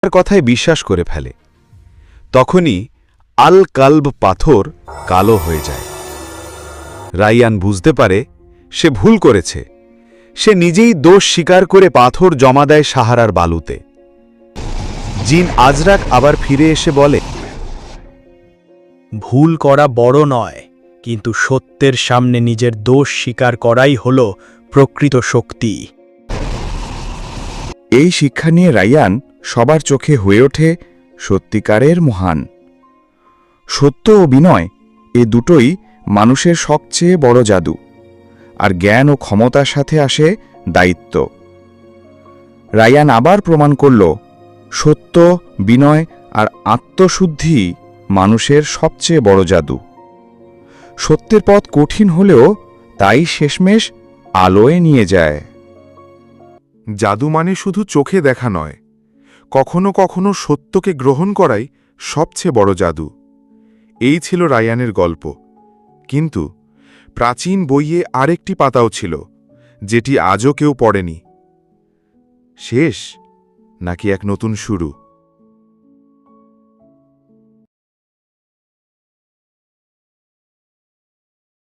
তার কথায় বিশ্বাস করে ফেলে। তখনই আল কালব পাথর কালো হয়ে যায়। রাইয়ান বুঝতে পারে সে ভুল করেছে। সে নিজেই দোষ স্বীকার করে পাথর জমা দেয় সাহারার বালুতে। জিন আজরাক আবার ফিরে এসে বলে, ভুল করা বড় নয়, কিন্তু সত্যের সামনে নিজের দোষ স্বীকার করাই হল প্রকৃত শক্তি। এই শিক্ষা নিয়ে রাইয়ান সবার চোখে হয়ে ওঠে সত্যিকারের মহান। সত্য ও বিনয় এ দুটোই মানুষের সবচেয়ে বড় জাদু, আর জ্ঞান ও ক্ষমতার সাথে আসে দায়িত্ব। রাইয়ান আবার প্রমাণ করল সত্য, বিনয় আর আত্মশুদ্ধি মানুষের সবচেয়ে বড় জাদু। সত্যের পথ কঠিন হলেও তাই শেষমেশ আলোয় নিয়ে যায়। জাদু মানে শুধু চোখে দেখা নয়, কখনো কখনো সত্যকে গ্রহণ করাই সবচেয়ে বড় জাদু। এই ছিল রায়ানের গল্প, কিন্তু প্রাচীন বইয়ে আরেকটি পাতাও ছিল, যেটি আজও কেউ পড়েনি। শেষ নাকি এক নতুন শুরু?